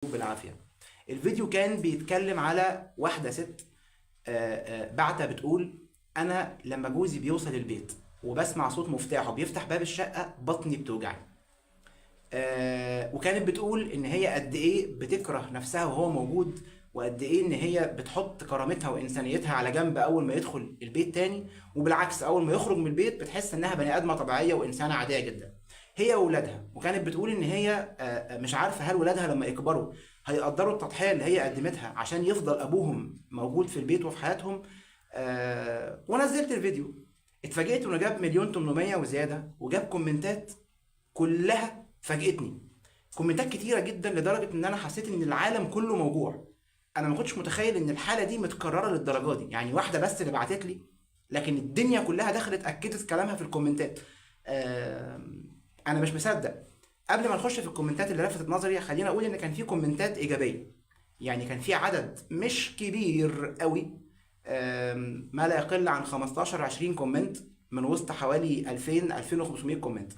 بالعافية. الفيديو كان بيتكلم على واحدة ست بعتة بتقول: أنا لما جوزي بيوصل البيت وبسمع صوت مفتاحه بيفتح باب الشقة بطني بتوجعني. وكانت بتقول إن هي قد إيه بتكره نفسها وهو موجود، وقد إيه إن هي بتحط كرامتها وإنسانيتها على جنب أول ما يدخل البيت تاني، وبالعكس أول ما يخرج من البيت بتحس إنها بني آدمة طبيعية وإنسانة عادية جدا هي وولادها. وكانت بتقول إن هي مش عارفة هل ولادها لما يكبروا هيقدروا التضحية اللي هي قدمتها عشان يفضل أبوهم موجود في البيت وفي حياتهم. ونزلت الفيديو، اتفاجئت إنه جاب 1,800,000 وزيادة، وجاب كومنتات كلها فاجئتني. كومنتات كتيرة جدا لدرجة إن أنا حسيت إن العالم كله موجوع. أنا ما كنتش متخيل إن الحالة دي متكررة للدرجة دي، يعني واحدة بس اللي بعتت لي، لكن الدنيا كلها دخلت أكدت كلامها في الكومنتات. أنا مش مصدق. قبل ما نخش في الكومنتات اللي لفتت نظري، خلينا اقول ان كان في كومنتات ايجابيه. يعني كان في عدد مش كبير قوي، ما لا يقل عن 15 20 كومنت من وسط حوالي 2000 2500 كومنت.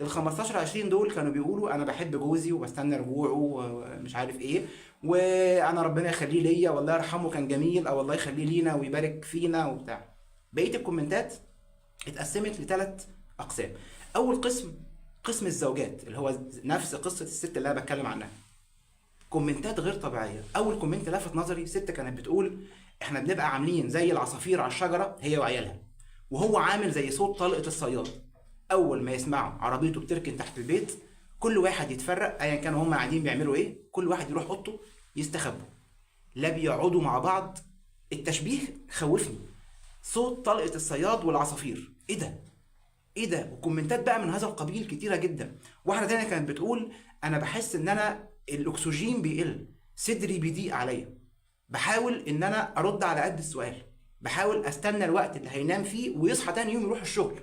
ال 15 20 دول كانوا بيقولوا: انا بحب جوزي وبستنى رجوعه ومش عارف ايه، وانا ربنا يخليه ليا والله يرحمه كان جميل، او الله يخليه لينا ويبارك فينا وبتاع. بقيه الكومنتات اتقسمت لثلاث اقسام. اول قسم، قسم الزوجات، اللي هو نفس قصه الست اللي انا بتكلم عنها. كومنتات غير طبيعيه. اول كومنت لفت نظري، ست كانت بتقول: احنا بنبقى عاملين زي العصافير على الشجره هي وعيالها، وهو عامل زي صوت طلقه الصياد. اول ما يسمعوا عربيته بتركن تحت البيت كل واحد يتفرق، ايا كانوا هم قاعدين بيعملوا ايه، كل واحد يروح اوضته يستخبوا، لا بيقعدوا مع بعض. التشبيه خوفني، صوت طلقه الصياد والعصافير. ايه ده؟ ايه ده؟ وكومنتات بقى من هذا القبيل كتيره جدا. واحده تانية كانت بتقول: انا بحس ان انا الاكسجين بيقل، صدري بيضيق عليا، بحاول ان انا ارد على قد السؤال، بحاول استنى الوقت اللي هينام فيه ويصحى تاني يوم يروح الشغل.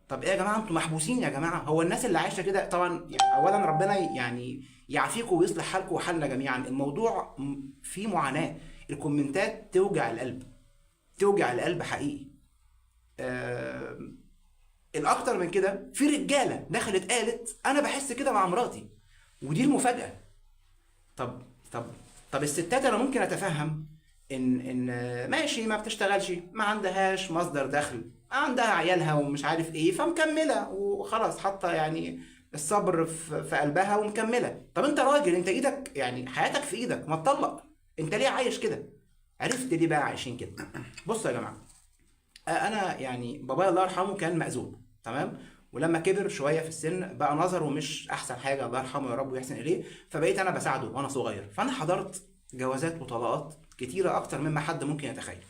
طب ايه يا جماعه؟ انتوا محبوسين يا جماعه. هو الناس اللي عايشه كده طبعا، يعني اولا ربنا يعني يعافيكم ويصلح حالكم وحالنا جميعا. الموضوع فيه معاناه. الكومنتات توجع القلب، توجع القلب حقيقي. آه، الاكتر من كده، في رجاله دخلت قالت: انا بحس كده مع مراتي. ودي المفاجاه. طب طب طب الستات انا ممكن اتفهم ان ماشي ما بتشتغلش، ما عندهاش مصدر دخل، عندها عيالها ومش عارف ايه، فمكمله وخلاص، حاطه يعني الصبر في قلبها ومكمله. طب انت راجل، انت ايدك يعني حياتك في ايدك، ما تطلق. انت ليه عايش كده؟ عرفت ليه بقى عايشين كده؟ بصوا يا جماعه، انا يعني بابايا الله يرحمه كان مأذون، تمام؟ ولما كبر شويه في السن بقى نظره مش احسن حاجه، الله يرحمه يا رب ويحسن اليه، فبقيت انا بساعده وانا صغير. فانا حضرت جوازات وطلاقات كتيره اكتر مما حد ممكن يتخيل.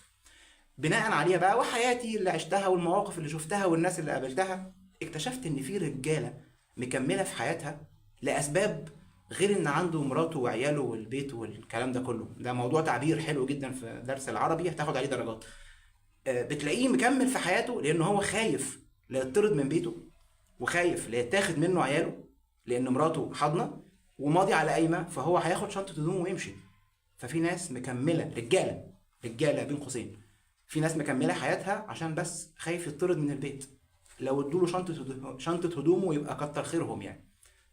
بناء عليها بقى وحياتي اللي عشتها والمواقف اللي شفتها والناس اللي قابلتها، اكتشفت ان في رجاله مكمله في حياتها لاسباب غير ان عنده مراته وعياله والبيت والكلام ده كله. ده موضوع تعبير حلو جدا في درس العربي هتاخد عليه درجات. بتلاقيه مكمل في حياته لان هو خايف لا يطرد من بيته، وخايف لا يتاخد منه عياله لان مراته حاضنه وماضي على قايمه، فهو هياخد شنطه هدومه ويمشي. ففي ناس مكمله، رجاله، رجاله بين قوسين، في ناس مكمله حياتها عشان بس خايف يطرد من البيت. لو ادوله شنطه هدومه يبقى كتر خيرهم يعني.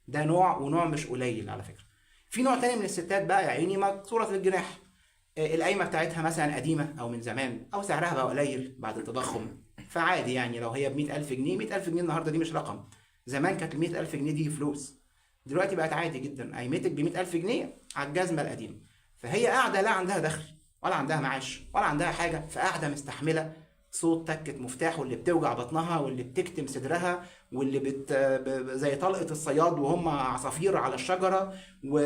ده نوع، ونوع مش قليل على فكره. في نوع تاني من الستات بقى يا عيني مكسوره الجناح، القايمه بتاعتها مثلا قديمه او من زمان او سعرها بقى قليل بعد التضخم، فعادي يعني لو هي ب 100,000 جنيه، 100,000 جنيه النهارده دي مش رقم. زمان كانت ال 100,000 جنيه دي فلوس، دلوقتي بقت عادي جدا قيمتك ب 100,000 جنيه على الجزمه القديمه. فهي قاعده لا عندها دخل ولا عندها معاش ولا عندها حاجه، فقاعده مستحمله صوت تكة مفتاح، واللي بتوجع بطنها واللي بتكتم صدرها واللي زي طلقة الصياد وهم عصافير على الشجرة. و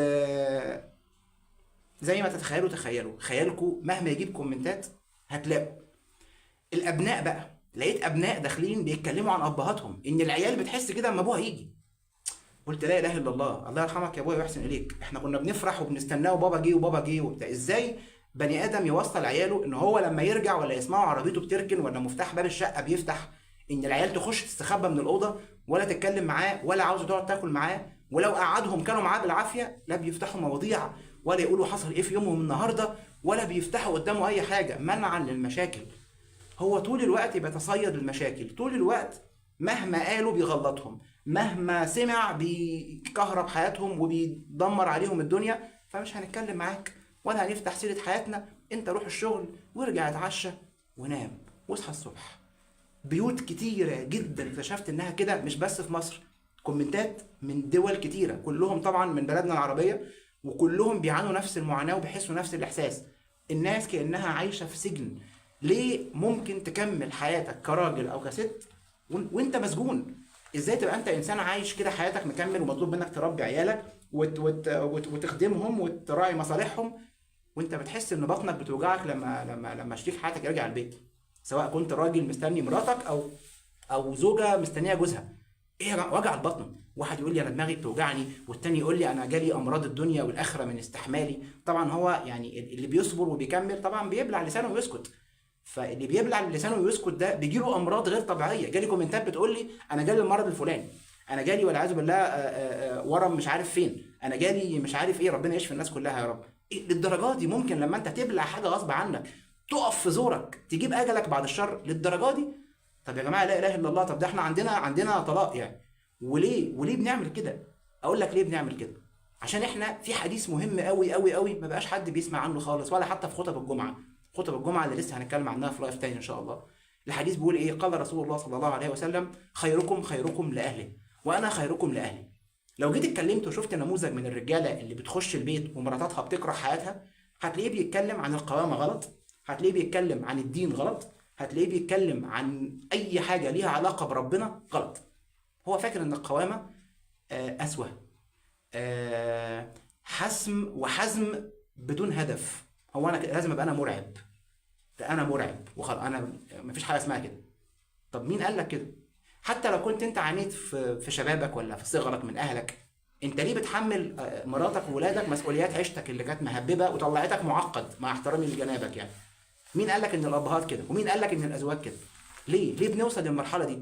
زي ما تتخيلوا، تخيلوا خيالكم مهما يجيب كومنتات هتلاقوا. الابناء بقى، لقيت ابناء داخلين بيتكلموا عن ابهاتهم ان العيال بتحس كده اما ابوها يجي. قلت لا اله الا الله، الله يرحمك يا ابويا ويحسن اليك، احنا كنا بنفرح وبنستناه وبابا جه وبابا جه وبتاع. ازاي بني ادم يوصل عياله ان هو لما يرجع ولا يسمعوا عربيته بتركن ولا مفتاح باب الشقه بيفتح، ان العيال تخش تستخبى من الاوضه ولا تتكلم معاه ولا عاوزه تقعد تاكل معاه، ولو قعدهم كانوا معاه بالعافيه لا بيفتحوا مواضيع ولا يقولوا حصل ايه في يومهم النهارده، ولا بيفتحوا قدامه اي حاجه منعا للمشاكل. هو طول الوقت بيتصيد المشاكل، طول الوقت مهما قالوا بيغلطهم، مهما سمع بيكهرب حياتهم وبيدمر عليهم الدنيا، فمش هنتكلم معاك ولا هنفتح سيرة حياتنا. انت روح الشغل وارجع اتعشى ونام واصحى الصبح. بيوت كتيرة جدا اكتشفت انها كده، مش بس في مصر، كومنتات من دول كتيرة كلهم طبعا من بلدنا العربية، وكلهم بيعانوا نفس المعاناة وبيحسوا نفس الإحساس. الناس كأنها عايشة في سجن. ليه ممكن تكمل حياتك كراجل أو كست وانت مسجون؟ ازاي تبقى انت انسان عايش كده حياتك مكمل ومطلوب منك تربي عيالك وتخدمهم وتراعي مصالحهم، وانت بتحس ان بطنك بتوجعك لما شريك حياتك يرجع البيت، سواء كنت راجل مستني مراتك او زوجه مستنيه جوزها؟ ايه يا جماعة وجع البطن؟ واحد يقول لي انا دماغي بتوجعني، والتاني يقول لي انا جالي امراض الدنيا والاخره من استحمالي. طبعا هو يعني اللي بيصبر وبيكمل طبعا بيبلع لسانه ويسكت، فاللي بيبلع لسانه ويسكت ده بيجيله امراض غير طبيعيه. جالي كومنتات بتقول لي انا جالي المرض الفلاني، انا جالي والعياذ بالله ورم مش عارف فين، انا جالي مش عارف ايه، ربنا يشفي الناس كلها يا رب. إيه للدرجه دي ممكن لما انت تبلع حاجه غصب عنك تقف في زورك تجيب اجلك بعد الشر للدرجه دي؟ طب يا جماعه لا اله الا الله، طب ده احنا عندنا طلاق يعني. وليه بنعمل كده؟ اقول لك ليه بنعمل كده. عشان احنا في حديث مهم قوي قوي قوي ما بقاش حد بيسمع عنه خالص، ولا حتى في خطب الجمعه. خطب الجمعه اللي لسه هنتكلم عنها في لايف تاني ان شاء الله. الحديث بيقول ايه؟ قال رسول الله صلى الله عليه وسلم: خيركم خيركم لاهله وانا خيركم لاهلي. لو جيت اتكلمت وشفت نموذج من الرجاله اللي بتخش البيت ومراتاتها بتكره حياتها، هتلاقيه بيتكلم عن القوامه غلط، هتلاقيه بيتكلم عن الدين غلط، هتلاقيه بيتكلم عن اي حاجه ليها علاقه بربنا غلط. هو فاكر ان القوامه أسوأ، حسم وحزم بدون هدف. هو انا لازم ابقى انا مرعب، ده انا مرعب وخلاص، انا مفيش حاجه اسمها كده. طب مين قال لك كده؟ حتى لو كنت انت عانيت في شبابك ولا في صغرك من اهلك، انت ليه بتحمل مراتك وولادك مسؤوليات عيشتك اللي كانت مهببه وطلعتك معقد، مع احترامي لجنابك يعني؟ مين قال لك ان الابهات كده؟ ومين قال لك ان الازواج كده؟ ليه بنوصل للمرحله دي؟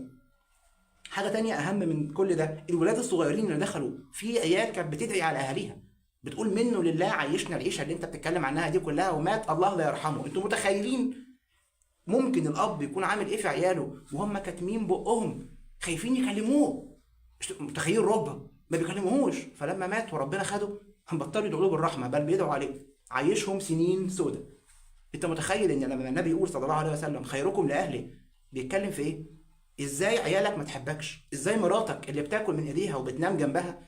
حاجه تانية اهم من كل ده، الولاد الصغيرين اللي دخلوا في عيال كانت بتدعي على اهاليها، بتقول منه لله عيشنا العيشه اللي انت بتتكلم عنها دي كلها ومات الله لا يرحمه. انتوا متخيلين ممكن الاب يكون عامل ايه في عياله وهم كاتمين بقهم خايفين يكلموه؟ متخيل رعب؟ ما بيكلموهوش، فلما مات وربنا خده بطلوا يدعوا له بالرحمه بل بيدعوا عليه، عايشهم سنين سودة. انت متخيل ان لما النبي يقول صلى الله عليه وسلم خيركم لاهله بيتكلم في ايه؟ ازاي عيالك ما تحبكش؟ ازاي مراتك اللي بتاكل من ايديها وبتنام جنبها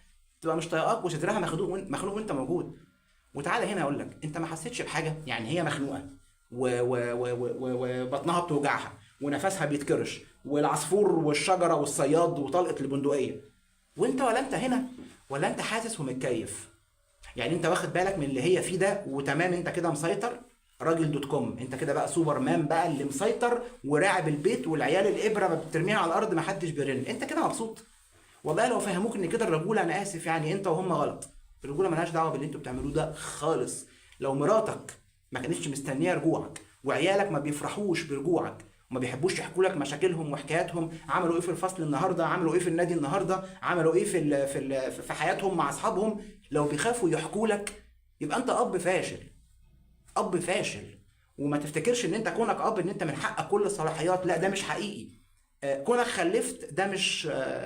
تبقى مش طايقاك وصدرها مخنوق وانت موجود؟ وتعالى هنا اقول لك، انت ما حسيتش بحاجه؟ يعني هي مخنوقه وبطنها بتوجعها ونفسها بيتكرش والعصفور والشجره والصياد وطلقه البندقيه، وانت ولا انت هنا ولا انت حاسس ومتكيف؟ يعني انت واخد بالك من اللي هي فيه ده وتمام، انت كده مسيطر راجل دوت كوم، انت كده بقى سوبر مان بقى اللي مسيطر وراعب البيت، والعيال الابره ما بترميها على الارض ما حدش بيرن، انت كده مبسوط. والله لو فهموك ان كده الرجوله، انا اسف يعني انت وهم غلط. الرجوله ملهاش دعوه باللي انتوا بتعملوه ده خالص. لو مراتك ما كانتش مستنيه رجوعك وعيالك ما بيفرحوش برجوعك وما بيحبوش يحكوا لك مشاكلهم وحكاياتهم، عملوا ايه في الفصل النهارده، عملوا ايه في النادي النهارده، عملوا ايه في حياتهم مع اصحابهم، لو بيخافوا يحكوا لك، يبقى انت اب فاشل. اب فاشل. وما تفتكرش ان انت كونك اب ان انت من حقك كل الصلاحيات، لا ده مش حقيقي. كونك خلفت ده مش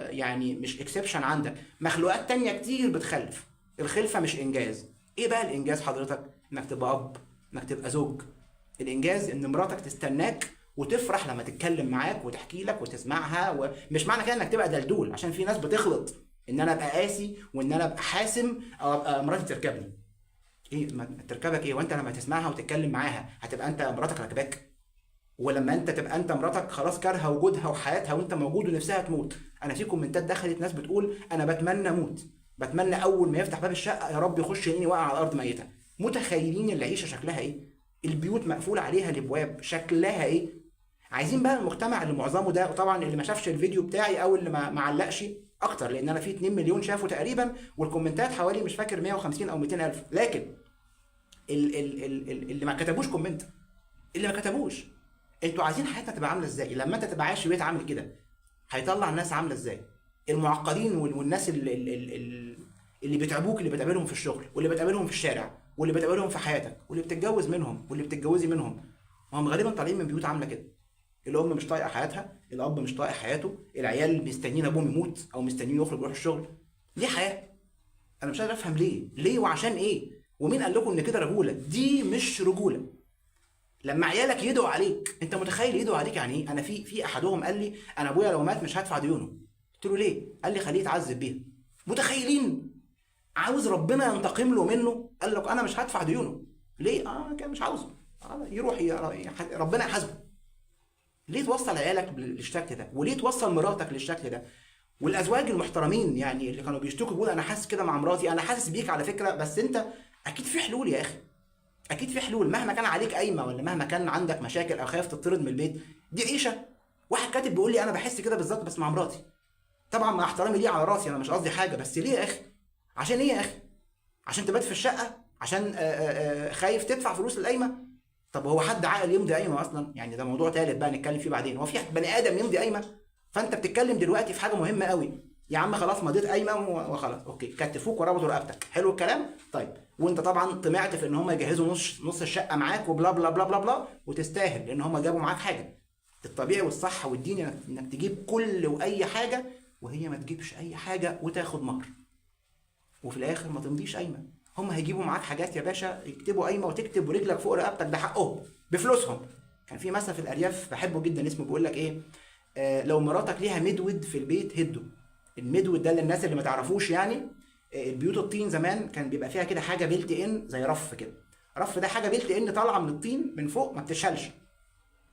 يعني مش اكسبشن، عندك مخلوقات تانية كتير بتخلف. الخلفة مش انجاز. ايه بقى الانجاز حضرتك؟ انك تبقى اب، انك تبقى زوج. الانجاز ان مراتك تستناك وتفرح لما تتكلم معاك وتحكي لك وتسمعها، ومش معنى كده انك تبقى دلدول، عشان في ناس بتخلط ان انا ابقى قاسي وان انا ابقى حاسم او ابقى مراتي تركبني. ايه ما تركبك ايه؟ وانت لما تسمعها وتتكلم معاها هتبقى انت مراتك راكباك؟ ولما انت تبقى انت مراتك خلاص كارهه وجودها وحياتها وانت موجود ونفسها تموت؟ انا في كومنتات دخلت ناس بتقول انا بتمنى اموت، بتمنى اول ما يفتح باب الشقه يا رب يخش يلاقيني واقع على الارض ميته. متخيلين العيشه شكلها ايه؟ البيوت مقفول عليها الابواب شكلها ايه؟ عايزين بقى المجتمع اللي معظمه ده، وطبعا اللي ما شافش الفيديو بتاعي او اللي ما علقش اكتر، لان انا في 2 مليون شافوا تقريبا والكومنتات حوالي مش فاكر 150 او 200 الف، لكن اللي ما كتبوش كومنت، اللي ما كتبوش انتوا عايزين حياتنا تبقى عامله ازاي؟ لما انت تبقى عايش في بيت عامل كده هيطلع الناس عامله ازاي؟ المعقدين والناس اللي بيتعبوك، اللي بتقابلهم في الشغل واللي بتقابلهم في الشارع واللي بتقابلهم في حياتك واللي بتتجوز منهم واللي بتتجوزي منهم، هم غالبا طالعين من بيوت عامله كده. الام مش طايقه حياتها، الاب مش طايق حياته، العيال مستنيين ابوهم يموت او مستنيين يخرج يروح الشغل. دي حياه. انا مش قادر افهم ليه وعشان ايه؟ ومين قال لكم ان كده رجوله؟ دي مش رجوله. لما عيالك يدعوا عليك، انت متخيل يدعوا عليك يعني ايه؟ انا في احدهم قال لي انا ابويا لو مات مش هدفع ديونه. قلت له ليه؟ قال لي خليه يتعذب بيها. متخيلين؟ عاوز ربنا ينتقم له منه، قال لك انا مش هدفع ديونه. ليه؟ كان مش عاوزه. يروح ربنا يحاسبه. ليه توصل عيالك للشكل ده؟ وليه توصل مراتك للشكل ده؟ والازواج المحترمين يعني اللي كانوا بيشتكوا بيقولوا انا حاسس كده مع مراتي، انا حاسس بيك على فكره، بس انت اكيد في حلول يا اخي. اكيد في حلول، مهما كان عليك قايمه ولا مهما كان عندك مشاكل او خايف تطرد من البيت، دي عيشه. واحد كاتب بيقول لي انا بحس كده بالظبط بس مع مراتي. طبعا مع احترامي ليه على راسي، انا مش قصدي حاجه، بس ليه يا اخي؟ عشان ايه يا اخي؟ عشان تبات في الشقه؟ عشان خايف تدفع فلوس القايمه؟ طب هو حد عاقل يمضي قايمه اصلا؟ يعني ده موضوع ثالث بقى نتكلم فيه بعدين. هو في بني ادم يمضي قايمه؟ فانت بتتكلم دلوقتي في حاجه مهمه قوي. يا عم خلاص مضيت قايمه وخلاص اوكي، كتفوك وربطوا رقبتك، حلو الكلام. طيب وانت طبعا طمعت في ان هم يجهزوا نص الشقه معاك وبلا بلا بلا بلا بلا، وتستاهل لان هم جابوا معاك حاجه. الطبيعي والصح والدين انك تجيب كل واي حاجه، وهي ما تجيبش اي حاجه وتاخد مهر، وفي الاخر ما تمضيش قايمه. هم هيجيبوا معاك حاجات يا باشا، يكتبوا قايمه وتكتب ورجلك فوق رقبتك، ده حقهم بفلوسهم. كان في مثل في الارياف بحبه جدا اسمه بيقول لك ايه، لو مراتك ليها مدود في البيت هده. المدود ده للناس اللي ما تعرفوش يعني، البيوت الطين زمان كان بيبقى فيها كده حاجه بيلت ان زي رف كده. رف ده حاجه بيلت ان طالعه من الطين من فوق ما بتشالش،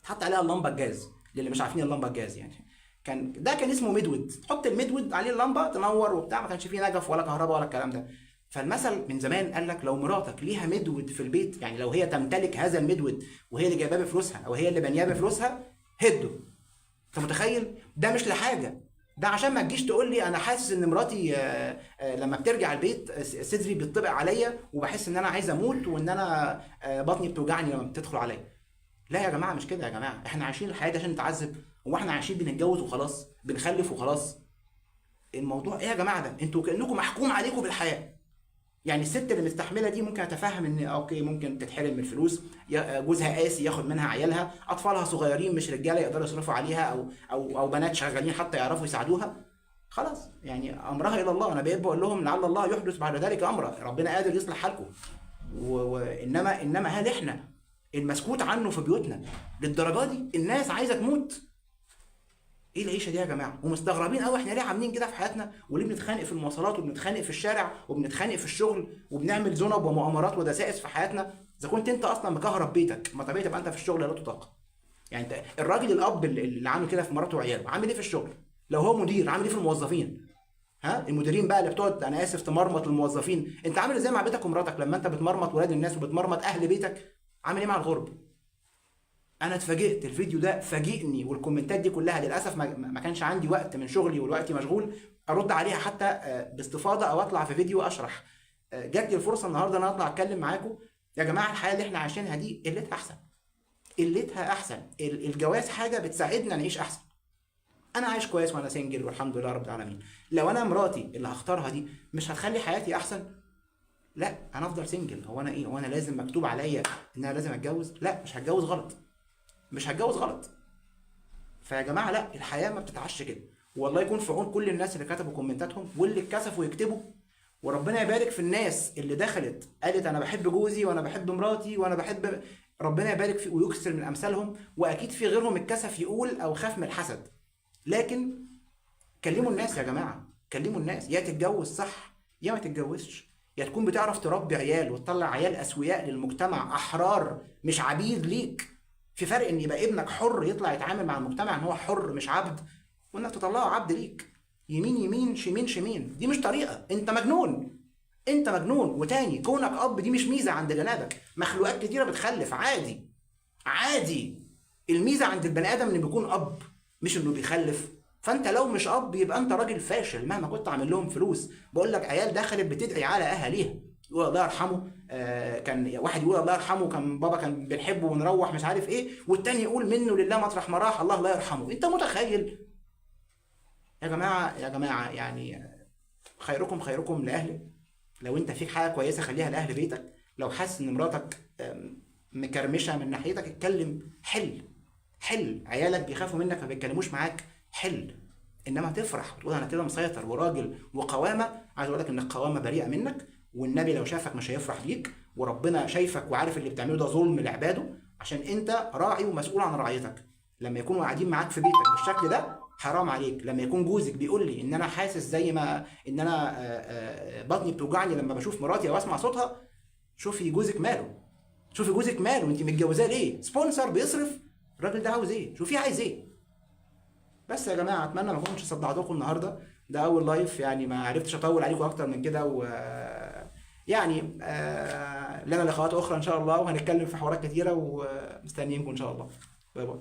تحط عليها اللمبه الجاز. للي مش عارفين اللمبه الجاز يعني، كان اسمه مدود. تحط المدود عليه اللمبه تنور وبتاع، ما كانش فيه نجف ولا كهرباء ولا الكلام ده. فالمثل من زمان قال لك لو مراتك ليها مدود في البيت، يعني لو هي تمتلك هذا المدود وهي اللي جايباه بفلوسها او هي اللي بنياه بفلوسها، هده. انت متخيل؟ ده مش لحاجه، ده عشان ما تجيش تقول لي انا حاسس ان مراتي لما بترجع البيت صدري بيطبق عليا وبحس ان انا عايز اموت وان انا بطني بتوجعني لما بتدخل عليا. لا يا جماعه مش كده يا جماعه، احنا عايشين الحياه دي عشان نتعذب؟ هو احنا عايشين بنتجوز وخلاص، بنخلف وخلاص؟ الموضوع ايه يا جماعه ده؟ انتوا كانكم محكوم عليكم بالحياه. يعني الست اللي مستحمله دي ممكن اتفهم ان اوكي ممكن تتحرم من الفلوس، جوزها قاسي ياخد منها عيالها، اطفالها صغيرين مش رجاله يقدروا يصرفوا عليها، او بنات شغالين حتى يعرفوا يساعدوها. خلاص يعني امرها الى الله. انا بقيت بقول لهم لعل الله يحدث بعد ذلك امرا، ربنا قادر يصلح حالكم. انما هل احنا المسكوت عنه في بيوتنا للدرجه دي؟ الناس عايزه تموت. ايه العيشه دي يا جماعه؟ ومستغربين قوي احنا ليه عاملين كده في حياتنا، وليه بنتخانق في المواصلات وبنتخانق في الشارع وبنتخانق في الشغل وبنعمل ذنب ومؤامرات ودسائس في حياتنا. اذا كنت انت اصلا مكهرب بيتك، ما طبيعي تبقى انت في الشغل لا تطاق. يعني انت الراجل الاب اللي عامل كده في مراته وعياله عامل ايه في الشغل؟ لو هو مدير عامل ايه في الموظفين؟ ها المديرين بقى اللي بتقعد انا اسف تمرمط الموظفين، انت عامل ازاي مع بيتك ومراتك لما انت بتمرمط ولاد الناس وبتمرمط اهل بيتك؟ عامل ايه مع الغرب؟ انا اتفاجئت، الفيديو ده فاجئني، والكومنتات دي كلها للاسف ما كانش عندي وقت من شغلي والوقت مشغول ارد عليها حتى باستفاضه او اطلع في فيديو اشرح. جات لي الفرصه النهارده ان انا اطلع اتكلم معاكم. يا جماعه الحياه اللي احنا عايشينها دي قلتها احسن، قلتها احسن. الجواز حاجه بتساعدنا نعيش احسن. انا عايش كويس وانا سنجل والحمد لله رب العالمين. لو انا مراتي اللي هختارها دي مش هتخلي حياتي احسن، لا انا افضل سنجل. هو انا ايه؟ هو انا لازم مكتوب عليا ان انا لازم اتجوز؟ لا مش هتجوز غلط، مش هتجوز غلط. فيا جماعه لا، الحياه ما بتتعش كده. والله يكون في عون كل الناس اللي كتبوا كومنتاتهم واللي اتكسفوا يكتبوا. وربنا يبارك في الناس اللي دخلت قالت انا بحب جوزي وانا بحب مراتي وانا بحب، ربنا يبارك في ويكثر من امثالهم. واكيد في غيرهم اتكسف يقول او خاف من الحسد. لكن كلموا الناس يا جماعه، كلموا الناس. يا تتجوز صح يا ما تتجوزش، يا تكون بتعرف تربي عيال وتطلع عيال اسوياء للمجتمع، احرار مش عبيد ليك. في فرق ان يبقى ابنك حر يطلع يتعامل مع المجتمع ان هو حر مش عبد، وانك تطلعه عبد ليك. يمين يمين شمين شمين، دي مش طريقه. انت مجنون، انت مجنون. وتاني كونك اب دي مش ميزه عند جنابك. مخلوقات كتيره بتخلف عادي، عادي. الميزه عند البني ادم انه بيكون اب مش انه بيخلف. فانت لو مش اب يبقى انت راجل فاشل مهما كنت عامل لهم فلوس. بقول لك عيال دخلت بتدعي على اهاليها، يقول الله يرحمه كان واحد يقول الله يرحمه كان بابا كان بنحبه ونروح مش عارف ايه، والتاني يقول منه لله مطرح ما راح الله لا يرحمه. انت متخيل؟ يا جماعه يا جماعه يعني خيركم خيركم لاهله. لو انت فيك حاجه كويسه خليها لاهل بيتك. لو حاسس ان مراتك مكرمشه من ناحيتك اتكلم، حل. حل. عيالك بيخافوا منك ما بيتكلموش معاك، حل. انما تفرح وتقول انا كده مسيطر وراجل وقوامه، عايز اقول لك ان القوامه بريئه منك، والنبي لو شافك مش هيفرح بيك، وربنا شايفك وعارف اللي بتعمله ده ظلم لعباده، عشان انت راعي ومسؤول عن رعيتك. لما يكونوا قاعدين معاك في بيتك بالشكل ده حرام عليك. لما يكون جوزك بيقول لي ان انا حاسس زي ما ان انا بطني بتوجعني لما بشوف مراتي او اسمع صوتها، شوفي جوزك ماله. شوفي جوزك ماله، انت متجوزاه ليه؟ سبونسر بيصرف، الراجل ده عاوز ايه؟ شوفيه عايز ايه. بس يا جماعه اتمنى ما اكونش صدعتكم النهارده، ده اول لايف يعني، ما عرفتش اطول عليكم اكتر من كده، و يعني لنا لقاءات اخرى ان شاء الله، وهنتكلم في حوارات كتيره، ومستنيينكم ان شاء الله. باي باي.